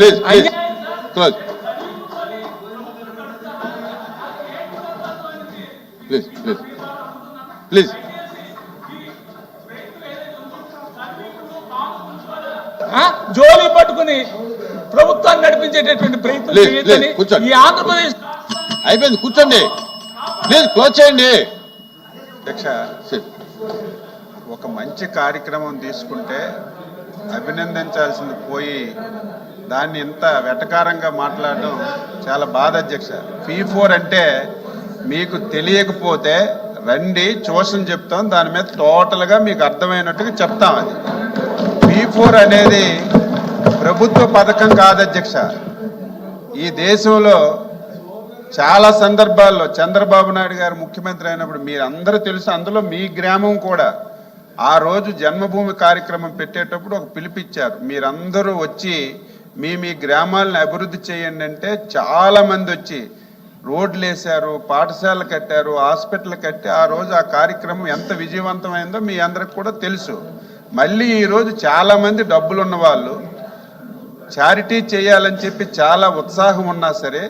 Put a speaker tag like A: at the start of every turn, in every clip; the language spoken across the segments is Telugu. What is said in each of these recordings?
A: Please close please please please.
B: జోలి పట్టుకుని ప్రభుత్వాన్ని నడిపించేటటువంటి ప్రయత్నం చేయొద్దని ఈ ఆంధ్రప్రదేశ్.
A: అయిపోయింది, కూర్చోండి ప్లీజ్, క్లోజ్ చేయండి.
C: అధ్యక్ష, ఒక మంచి కార్యక్రమం తీసుకుంటే అభినందించాల్సింది పోయి దాన్ని ఇంత వెటకారంగా మాట్లాడడం చాలా బాధ అధ్యక్ష. P4 అంటే మీకు తెలియకపోతే రండి ట్యూషన్ చెప్తాం, దాని మీద టోటల్గా మీకు అర్థమైనట్టుగా చెప్తాం. అది P4 అనేది ప్రభుత్వ పథకం కాదు అధ్యక్ష. ఈ దేశంలో చాలా సందర్భాల్లో చంద్రబాబు నాయుడు గారు ముఖ్యమంత్రి అయినప్పుడు మీరందరూ తెలుసు, అందులో మీ గ్రామం కూడా ఆ రోజు జన్మభూమి కార్యక్రమం పెట్టేటప్పుడు ఒక పిలిపిచ్చారు, మీరందరూ వచ్చి మీ గ్రామాలను అభివృద్ధి చేయండి అంటే చాలా మంది వచ్చి రోడ్లు వేశారు, పాఠశాలలు కట్టారు, హాస్పిటల్ కట్టి ఆ రోజు ఆ కార్యక్రమం ఎంత విజయవంతమైందో మీ అందరికి కూడా తెలుసు. మళ్ళీ ఈరోజు చాలామంది డబ్బులున్న వాళ్ళు చారిటీ చేయాలని చెప్పి చాలా ఉత్సాహం ఉన్నా సరే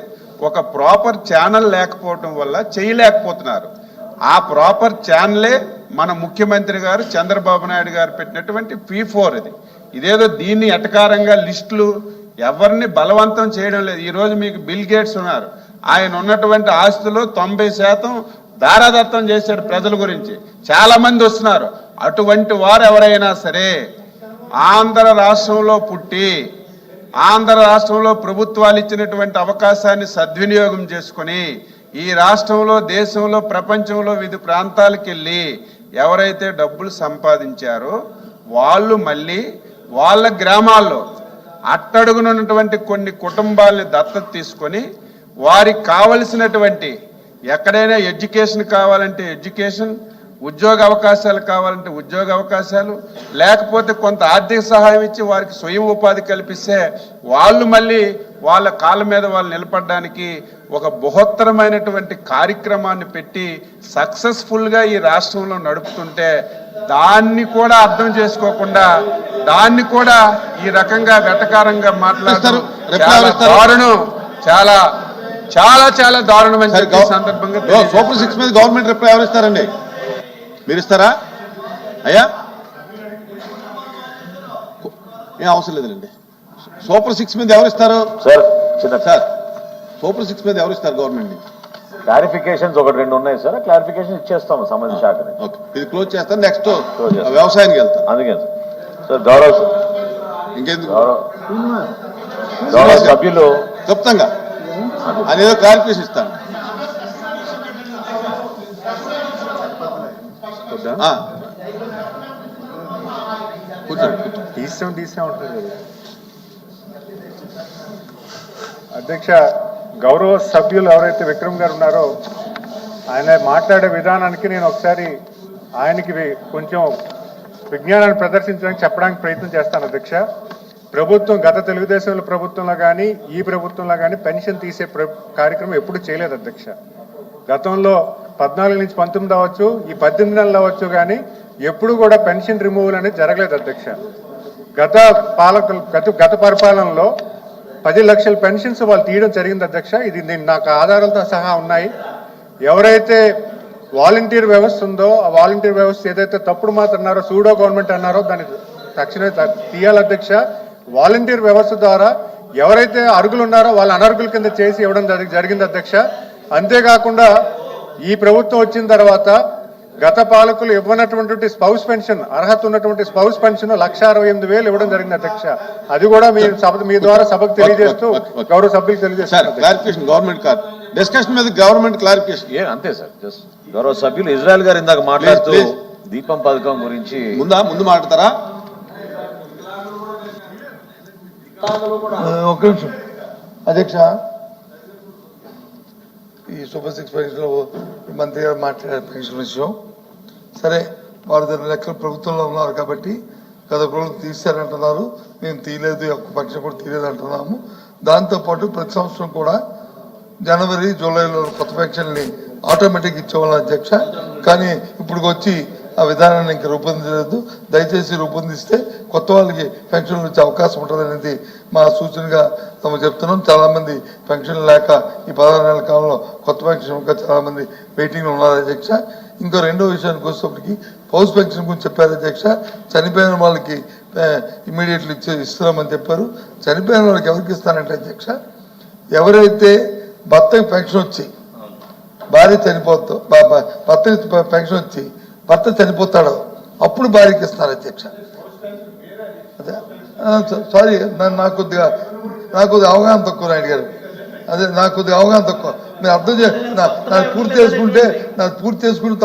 C: ఒక ప్రాపర్ ఛానల్ లేకపోవటం వల్ల చేయలేకపోతున్నారు. ఆ ప్రాపర్ ఛానలే మన ముఖ్యమంత్రి గారు చంద్రబాబు నాయుడు గారు పెట్టినటువంటి P4. ఇదేదో దీన్ని ఎటకారంగా లిస్టులు ఎవరిని బలవంతం చేయడం లేదు. ఈరోజు మీకు బిల్ గేట్స్ ఉన్నారు, ఆయన ఉన్నటువంటి ఆస్తులు 90% దారాదత్తం చేశాడు ప్రజల గురించి. చాలా మంది వస్తున్నారు. అటువంటి వారు ఎవరైనా సరే ఆంధ్ర రాష్ట్రంలో పుట్టి ఆంధ్ర రాష్ట్రంలో ప్రభుత్వాలు ఇచ్చినటువంటి అవకాశాన్ని సద్వినియోగం చేసుకుని ఈ రాష్ట్రంలో, దేశంలో, ప్రపంచంలో వివిధ ప్రాంతాలకు వెళ్ళి ఎవరైతే డబ్బులు సంపాదించారో వాళ్ళు మళ్ళీ వాళ్ళ గ్రామాల్లో అట్టడుగునున్నటువంటి కొన్ని కుటుంబాలని దత్తత తీసుకొని వారికి కావలసినటువంటి ఎక్కడైనా ఎడ్యుకేషన్ కావాలంటే ఎడ్యుకేషన్, ఉద్యోగ అవకాశాలు కావాలంటే ఉద్యోగ అవకాశాలు, లేకపోతే కొంత ఆర్థిక సహాయం ఇచ్చి వారికి స్వయం ఉపాధి కల్పిస్తే వాళ్ళు మళ్ళీ వాళ్ళ కాళ్ళ మీద వాళ్ళు నిలబడడానికి ఒక బృహత్తరమైనటువంటి కార్యక్రమాన్ని పెట్టి సక్సెస్ఫుల్గా ఈ రాష్ట్రంలో నడుపుతుంటే దాన్ని కూడా అర్థం చేసుకోకుండా దాన్ని కూడా ఈ రకంగా వెటకారంగా మాట్లాడతారు. దారుణం, చాలా చాలా చాలా దారుణం అని చెప్పి సందర్భంగా.
A: సూపర్ 6 మీద గవర్నమెంట్ రిప్లై ఎవరు ఇస్తారండి? మీరు ఇస్తారా అయ్యా? ఏం అవసరం లేదండి. సూపర్ 6 మీద ఎవరు ఇస్తారు
D: సార్?
A: సార్, సూపర్ 6 మీద ఎవరు ఇస్తారు గవర్నమెంట్?
D: క్లారిఫికేషన్స్ 1-2 ఉన్నాయి సార్, క్లారిఫికేషన్ ఇచ్చేస్తాము సంబంధించిన శాఖని.
A: ఇది క్లోజ్ చేస్తాను, నెక్స్ట్ వ్యవసాయానికి వెళ్తాం.
D: అందుకే సార్ గౌరవ
A: ఇంకెందుకు
D: గౌరవ సభ్యులు
A: క్లుప్తంగా అనేదో క్లారిఫికేషన్ ఇస్తాను.
E: అధ్యక్ష, గౌరవ సభ్యులు ఎవరైతే విక్రమ్ గారు ఉన్నారో ఆయన మాట్లాడే విధానానికి నేను ఒకసారి ఆయనకి కొంచెం విజ్ఞానాన్ని ప్రదర్శించడానికి చెప్పడానికి ప్రయత్నం చేస్తాను. అధ్యక్ష, ప్రభుత్వం గత తెలుగుదేశంలో ప్రభుత్వంలో కానీ ఈ ప్రభుత్వంలో కానీ పెన్షన్ తీసే కార్యక్రమం ఎప్పుడు చేయలేదు అధ్యక్ష. గతంలో 14 నుంచి 19 అవ్వచ్చు, ఈ 18 నెలలు అవ్వచ్చు, కానీ ఎప్పుడు కూడా పెన్షన్ రిమూవల్ అనేది జరగలేదు అధ్యక్ష. గత పరిపాలనలో 10 లక్షల పెన్షన్స్ వాళ్ళు తీయడం జరిగింది అధ్యక్ష. ఇది నాకు ఆధారాలతో సహా ఉన్నాయి. ఎవరైతే వాలంటీర్ వ్యవస్థ ఉందో ఆ వాలంటీర్ వ్యవస్థ ఏదైతే తప్పుడు మాట అన్నారో, సూడో గవర్నమెంట్ అన్నారో దాన్ని తక్షణమే తీయాలి అధ్యక్ష. వాలంటీర్ వ్యవస్థ ద్వారా ఎవరైతే అర్హులు ఉన్నారో వాళ్ళ అనర్హుల కింద చేసి ఇవ్వడం జరిగింది అధ్యక్ష. అంతేకాకుండా ఈ ప్రభుత్వం వచ్చిన తర్వాత గత పాలకులు ఇవ్వనటువంటి స్పౌస్ పెన్షన్, అర్హత ఉన్నటువంటి స్పౌస్ పెన్షన్ 1,68,000 ఇవ్వడం జరిగింది అధ్యక్ష. అది కూడా మీ ద్వారా సభకు తెలియజేస్తూ గౌరవ సభ్యులకు తెలియజేస్తారు.
A: గవర్నమెంట్ డిస్కషన్ మీద గవర్నమెంట్ క్లారిఫికేషన్
D: అంతే సార్. జస్ట్ గౌరవ సభ్యులు ఇజ్రాయెల్ గారు ఇందాక మాట్లాడుతూ దీపం పథకం గురించి
A: ముందు మాట్లాడతారా?
F: ఒక నిమిషం అధ్యక్ష, ఈ సూపర్ 6 పెన్షన్ మంత్రి గారు మాట్లాడే పెన్షన్ విషయం సరే, వారు 2 లక్షల ప్రభుత్వంలో ఉన్నారు కాబట్టి గత ప్రభుత్వం తీశారంటున్నారు, మేము తీయలేదు, ఒక్క పక్షం కూడా తీయలేదు అంటున్నాము. దాంతోపాటు ప్రతి సంవత్సరం కూడా జనవరి జూలైలో కొత్త పెన్షన్ని ఆటోమేటిక్ ఇచ్చేవాళ్ళం అధ్యక్ష. కానీ ఇప్పుడు వచ్చి ఆ విధానాన్ని ఇంకా రూపొందించలేదు. దయచేసి రూపొందిస్తే కొత్త వాళ్ళకి పెన్షన్లు వచ్చే అవకాశం ఉంటుంది అనేది మా సూచనగా తమ చెప్తున్నాం. చాలా మంది పెన్షన్ లేక ఈ 16 నెలల కాలంలో కొత్త పెన్షన్ ఇంకా చాలా మంది వెయిటింగ్ లో ఉన్నారు అధ్యక్ష. ఇంకో రెండో విషయానికి వచ్చేటప్పటికి హౌస్ పెన్షన్ గురించి చెప్పారు అధ్యక్ష. చనిపోయిన వాళ్ళకి ఇమీడియట్లీ ఇస్తున్నామని చెప్పారు. చనిపోయిన వాళ్ళకి ఎవరికి ఇస్తారంటే అధ్యక్ష, ఎవరైతే భర్తకి పెన్షన్ వచ్చి భార్య చనిపోతాం, భర్తకి పెన్షన్ వచ్చి భర్త చనిపోతాడో అప్పుడు భార్యకి ఇస్తున్నారు అధ్యక్ష. అదే సారీ, నాకు కొద్దిగా అవగాహన తక్కువ నాయుడు గారు. అదే నాకు కొద్దిగా అవగాహన తక్కువ. మీరు అర్థం నాకు పూర్తి చేసుకుంటే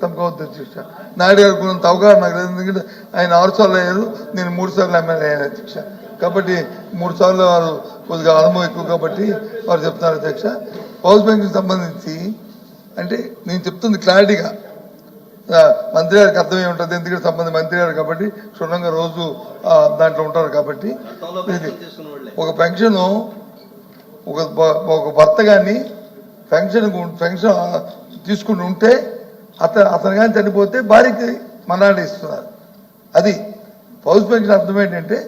F: తప్పవద్దు అధ్యక్ష. నాయుడు గారు కొంత అవగాహన నాకు లేదు. ఎందుకంటే ఆయన 6 సార్లు అయ్యారు, నేను 3 సార్లు ఎమ్మెల్యే అయ్యాను అధ్యక్ష. కాబట్టి 3 సార్లు వారు కొద్దిగా అనుభవం ఎక్కువ కాబట్టి వారు చెప్తున్నారు అధ్యక్ష. హౌస్ బ్యాంక్కి సంబంధించి అంటే నేను చెప్తుంది క్లారిటీగా మంత్రి గారికి అర్థమై ఉంటుంది. ఎందుకంటే సంబంధం మంత్రి గారు కాబట్టి క్షుణ్ణంగా రోజు దాంట్లో ఉంటారు కాబట్టి ఒక పెన్షన్ ఒక భర్త కానీ పెన్షన్ తీసుకుని ఉంటే అతను కానీ చనిపోతే భార్యకి మనాడు ఇస్తున్నారు. అది హౌస్ పెన్షన్ అర్థం ఏంటంటే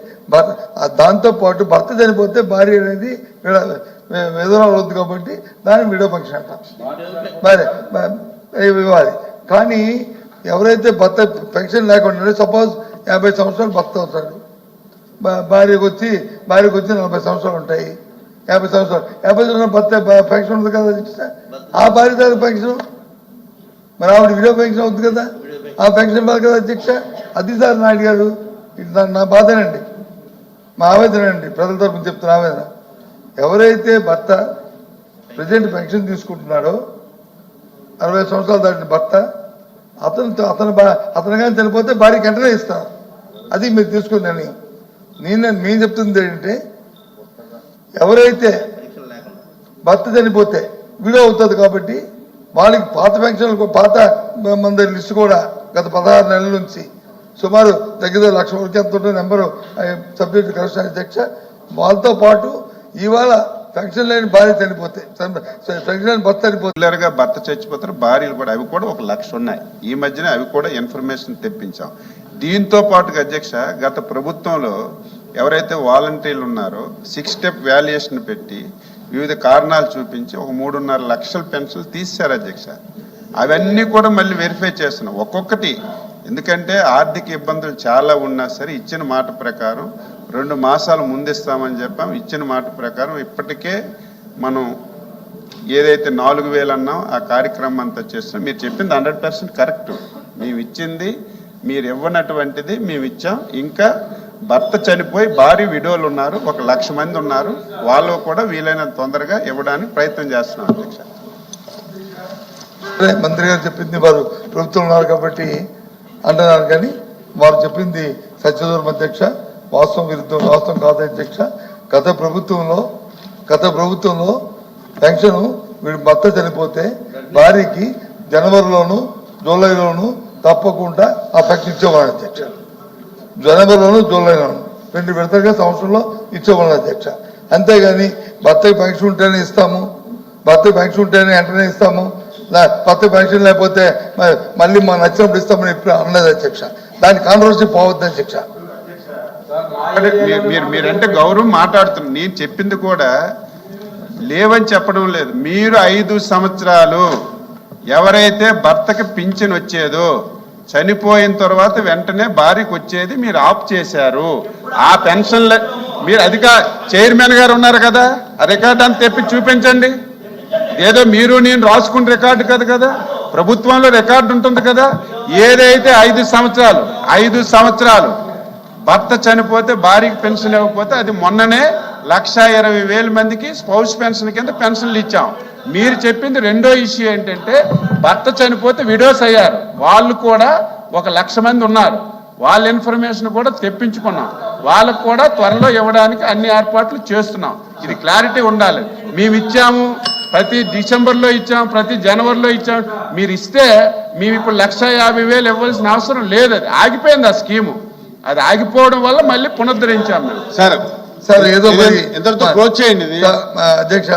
F: దాంతోపాటు భర్త చనిపోతే భార్య అనేది విధవరాలు అవుతుంది కాబట్టి దాన్ని విడో పెన్షన్ అంటాం. ఇవ్వాలి. కానీ ఎవరైతే భర్త పెన్షన్ లేకుండా సపోజ్ 50 సంవత్సరాలు భర్త అవుతాడు, భార్యకు వచ్చి 40 సంవత్సరాలు ఉంటాయి. 50 సంవత్సరాలు భర్త పెన్షన్ ఉంది కదా, ఆ భార్య దగ్గర పెన్షన్ మరి ఆవిడ విడో పెన్షన్ అవుతుంది కదా, ఆ పెన్షన్ ఇవ్వాలి కదా అధ్యక్ష. అది సార్ నాయుడు గారు, ఇది నా బాధనండి, మా ఆవేదన అండి, ప్రజల తరఫున చెప్తున్న ఆవేదన. ఎవరైతే భర్త ప్రజెంట్ పెన్షన్ తీసుకుంటున్నాడో 60 సంవత్సరాలు దాటిన భర్త అతను కానీ చనిపోతే భార్యకి వెంటనే ఇస్తారు. అది మీరు తీసుకుందని నేను చెప్తుంది ఏంటంటే, ఎవరైతే భర్త చనిపోతే విడో అవుతుంది కాబట్టి వాళ్ళకి పాత పెన్షన్లు పాత మంది లిస్టు కూడా గత 16 నెలల నుంచి సుమారు దగ్గర 1 లక్ష వరకు ఎంత ఉంటే నెంబరు సబ్జెక్ట్ కరెక్షన్ అధ్యక్ష. వాళ్ళతో పాటు ఇవాళ పెన్షన్ లేని భార్య చనిపోతే పెన్షన్ లేని భర్త చనిపోతే
C: భర్త చచ్చిపోతారు, భార్యలు కూడా అవి కూడా 1 లక్ష ఉన్నాయి. ఈ మధ్యన అవి కూడా ఇన్ఫర్మేషన్ తెప్పించాం. దీంతో పాటుగా అధ్యక్ష, గత ప్రభుత్వంలో ఎవరైతే వాలంటీర్లు ఉన్నారో 6 స్టెప్ వాల్యుయేషన్ పెట్టి వివిధ కారణాలు చూపించి 3.5 లక్షల పెన్షన్లు తీశారు అధ్యక్ష. అవన్నీ కూడా మళ్ళీ వెరిఫై చేస్తున్నాం ఒక్కొక్కటి. ఎందుకంటే ఆర్థిక ఇబ్బందులు చాలా ఉన్నా సరే ఇచ్చిన మాట ప్రకారం 2 మాసాలు ముందిస్తామని చెప్పాం. ఇచ్చిన మాట ప్రకారం ఇప్పటికే మనం ఏదైతే 4,000 అన్నాం ఆ కార్యక్రమం అంతా చేస్తున్నాం. మీరు చెప్పింది 100% కరెక్ట్. మేము ఇచ్చింది మీరు ఇవ్వనటువంటిది మేము ఇచ్చాం. ఇంకా భర్త చనిపోయి భార్య విడోలు ఉన్నారు, 1 లక్ష మంది ఉన్నారు. వాళ్ళు కూడా వీలైనంత తొందరగా ఇవ్వడానికి ప్రయత్నం చేస్తున్నాం అధ్యక్ష.
F: మంత్రి గారు చెప్పింది వారు ప్రభుత్వం ఉన్నారు కాబట్టి అంటున్నారు, కానీ వారు చెప్పింది సత్యదూరం అధ్యక్ష. వాస్తవం కాదు అధ్యక్ష. గత ప్రభుత్వంలో పెన్షన్ వీడి భర్త చనిపోతే భార్యకి జనవరిలోను జూలైలోను తప్పకుండా ఆ పెన్షన్ ఇచ్చేవాడు అధ్యక్ష. జనవరిలోను జూలైలోను 2 విడతలుగా సంవత్సరంలో ఇచ్చేవాళ్ళు అధ్యక్ష. అంతేగాని భర్తకి పెన్షన్ ఉంటేనే ఇస్తాము, భర్తకి పెన్షన్ ఉంటేనే వెంటనే ఇస్తాము, భర్త పెన్షన్ లేకపోతే మళ్ళీ మా నచ్చినప్పుడు ఇస్తామని ఇప్పుడు అనలేదు అధ్యక్ష. దాని కాంట్రవర్సీ పోవద్దు అధ్యక్ష.
C: మీరంటే గౌరవం మాట్లాడుతున్నారు. నేను చెప్పింది కూడా లేవని చెప్పడం లేదు. మీరు 5 సంవత్సరాలు ఎవరైతే భర్తకి పింఛన్ వచ్చేదో చనిపోయిన తర్వాత వెంటనే భార్యకు వచ్చేది మీరు ఆఫ్ చేశారు. ఆ పెన్షన్ల మీరు అధిక చైర్మన్ గారు ఉన్నారు కదా, ఆ రికార్డు అంతా తెప్పి చూపించండి. ఏదో మీరు నేను రాసుకున్న రికార్డు కదా, ప్రభుత్వంలో రికార్డు ఉంటుంది కదా. ఏదైతే 5 సంవత్సరాలు భర్త చనిపోతే భార్యకి పెన్షన్ ఇవ్వకపోతే అది మొన్ననే 1,20,000 మందికి స్పౌస్ పెన్షన్ కింద పెన్షన్లు ఇచ్చాం. మీరు చెప్పింది రెండో ఇష్యూ ఏంటంటే భర్త చనిపోతే విడోస్ అయ్యారు, వాళ్ళు కూడా 1 లక్ష మంది ఉన్నారు. వాళ్ళ ఇన్ఫర్మేషన్ కూడా తెప్పించుకున్నాం. వాళ్ళకు కూడా త్వరలో ఇవ్వడానికి అన్ని ఏర్పాట్లు చేస్తున్నాం. ఇది క్లారిటీ ఉండాలి. మేము ఇచ్చాము, ప్రతి డిసెంబర్లో ఇచ్చాం, ప్రతి జనవరిలో ఇచ్చాం. మీరు ఇస్తే మేము ఇప్పుడు 1,50,000 ఇవ్వాల్సిన అవసరం లేదు. అది ఆగిపోయింది ఆ స్కీము. అది ఆగిపోవడం వల్ల మళ్ళీ పునరుద్ధరించాం మేము.
F: సార్ ఏదో
A: క్లోజ్ చేయండి
F: అధ్యక్ష.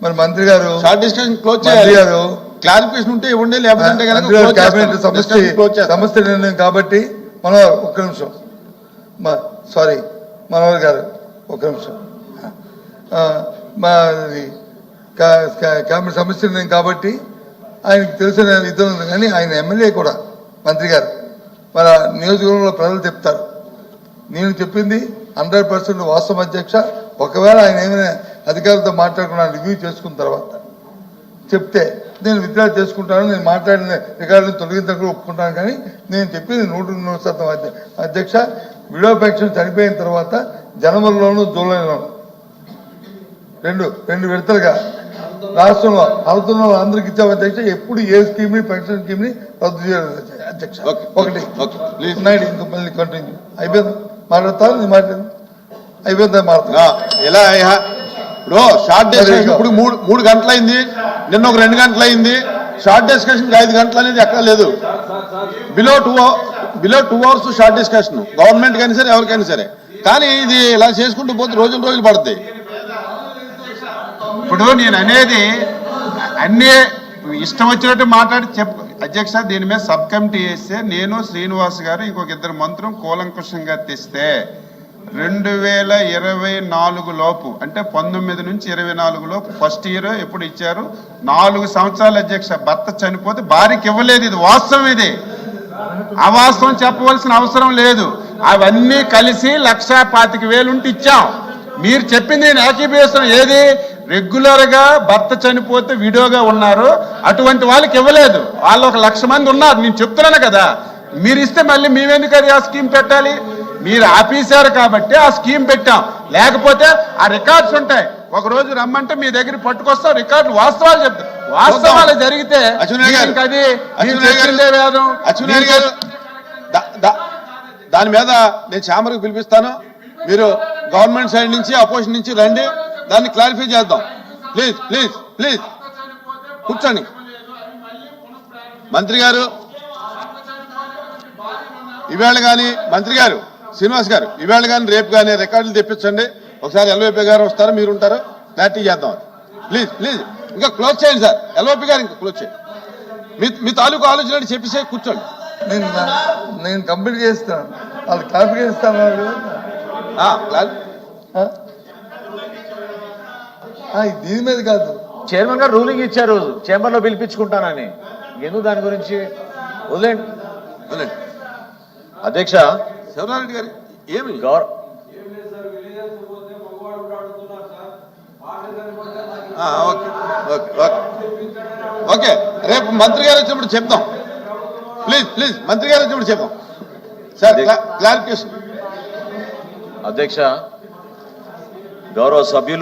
F: మరి మంత్రి గారు
A: క్లారిఫికేషన్ ఉంటే ఇవ్వండి, లేకపోతే కనుక
F: మంత్రి గారు
A: close
F: కేబినెట్
A: చేస్తాం.
F: సమస్య
A: Discussion close చేస్తాం.
F: సమస్య నిర్ణయం కాబట్టి మనం ఒక్క నిమిషం సారీ మనోహర్ గారు ఒక్క నిమిషం మాది కేబినెట్ సమస్య నిర్ణయం కాబట్టి ఆయనకి తెలిసిన ఇద్దరు ఉంది, కానీ ఆయన ఎమ్మెల్యే కూడా మంత్రి గారు మన నియోజకవర్గంలో ప్రజలు చెప్తారు. నేను చెప్పింది 100% వాస్తవం అధ్యక్ష. ఒకవేళ ఆయన ఏమైనా అధికారులతో మాట్లాడుకున్నా రివ్యూ చేసుకున్న తర్వాత చెప్తే నేను విత్డ్రా చేసుకుంటాను, నేను మాట్లాడిన రికార్డులను తొలగించకుండా ఒప్పుకుంటాను. కానీ నేను చెప్పింది 100% అధ్యక్ష. విడో పెన్షన్ చనిపోయిన తర్వాత జనవరిలోను జూలైలోను రెండు విడతలుగా రాష్ట్రంలో అవుతున్న అందరికి ఇచ్చాము అధ్యక్ష. ఎప్పుడు ఏ స్కీమ్ ని పెన్షన్ స్కీమ్ ని రద్దు చేయలేదు అధ్యక్ష. ఒకటి నాయుడు ఇంకా మళ్ళీ కంటిన్యూ అయిపోయింది మాట్లాడతాను, నేను మాట్లాడను అయిపోయిందా మాట్లాడుతున్నా
A: ఎలా ఇప్పుడు షార్ట్ డిస్కషన్ ఇప్పుడు 3 గంటలైంది, నిన్న ఒక 2 గంటలైంది. షార్ట్ డిస్కషన్ 5 గంటలు అనేది ఎక్కడ లేదు. Below 2 hours short discussion government కైనా సరే ఎవరికైనా సరే. కానీ ఇది ఇలా చేసుకుంటూ పోతే రోజులు పడుతుంది.
C: ఇప్పుడు నేను అనేది అన్నీ ఇష్టం వచ్చినట్టు మాట్లాడి చెప్పు అధ్యక్ష. దీని మీద సబ్ కమిటీ వేస్తే నేను శ్రీనివాస్ గారు ఇంకొక 2 మంత్రులు కూలంకుషంగా తెస్తే 2024 లోపు అంటే 19 నుంచి 24 లోపు ఫస్ట్ ఇయర్ ఎప్పుడు ఇచ్చారు 4 సంవత్సరాలు అధ్యక్ష. భర్త చనిపోతే భార్యకి ఇవ్వలేదు. ఇది వాస్తవం. ఇది అవాస్తవం చెప్పవలసిన అవసరం లేదు. అవన్నీ కలిసి 1,25,000 ఉంటే ఇచ్చాం. మీరు చెప్పింది నేను ఏకీభవిస్తున్నాను. ఏది రెగ్యులర్ గా భర్త చనిపోతే విడోగా ఉన్నారు అటువంటి వాళ్ళకి ఇవ్వలేదు. వాళ్ళు 1,00,000 మంది ఉన్నారు. నేను చెప్తున్నాను కదా. మీరు ఇస్తే మళ్ళీ మేమెందుకు అది ఆ స్కీమ్ పెట్టాలి? మీరు ఆపేశారు కాబట్టి ఆ స్కీమ్ పెట్టాం. లేకపోతే ఆ రికార్డ్స్ ఉంటాయి. ఒక రోజు రమ్మంటే మీ దగ్గర పట్టుకొస్తాం రికార్డులు, వాస్తవాలు చెప్తాం. వాస్తవాలు జరిగితే
A: దాని మీద నేను ఛాంబర్కి పిలిపిస్తాను. మీరు గవర్నమెంట్ సైడ్ నుంచి అపోజిషన్ నుంచి రండి, దాన్ని క్లారిఫై చేద్దాం. ప్లీజ్ ప్లీజ్ ప్లీజ్ కూర్చోండి. మంత్రి గారు ఈవేళ కానీ మంత్రి గారు శ్రీనివాస్ గారు ఈవేళ కానీ రేపు కానీ రికార్డులు తెప్పించండి. ఒకసారి ఎల్ఓపి గారు వస్తారు, మీరు ఉంటారు, క్లారిటీ చేద్దాం. ప్లీజ్ ప్లీజ్ ఇంకా క్లోజ్ చేయండి సార్. ఎల్ఓపి గారు ఇంకా క్లోజ్ చేయండి. మీ తాలూకు ఆలోచన చెప్పేసి కూర్చోండి.
F: నేను కంప్లీట్ చేస్తాను. వాళ్ళు క్లారిఫికేషన్ ఇస్తాను. దీని మీద కాదు,
D: చైర్మన్ గారు రూలింగ్ ఇచ్చారు చేంబర్ లో పిలిపించుకుంటానని. ఎందుకు దాని గురించి వదిలేండి. అధ్యక్ష
A: శివనారెడ్డి గారు ఏమి ఓకే రేపు మంత్రి గారు వచ్చినప్పుడు చెప్తాం. ప్లీజ్ ప్లీజ్ మంత్రి గారు వచ్చినప్పుడు చెప్తాం సార్. క్లారిఫికేషన్
D: అధ్యక్ష, గౌరవ సభ్యులు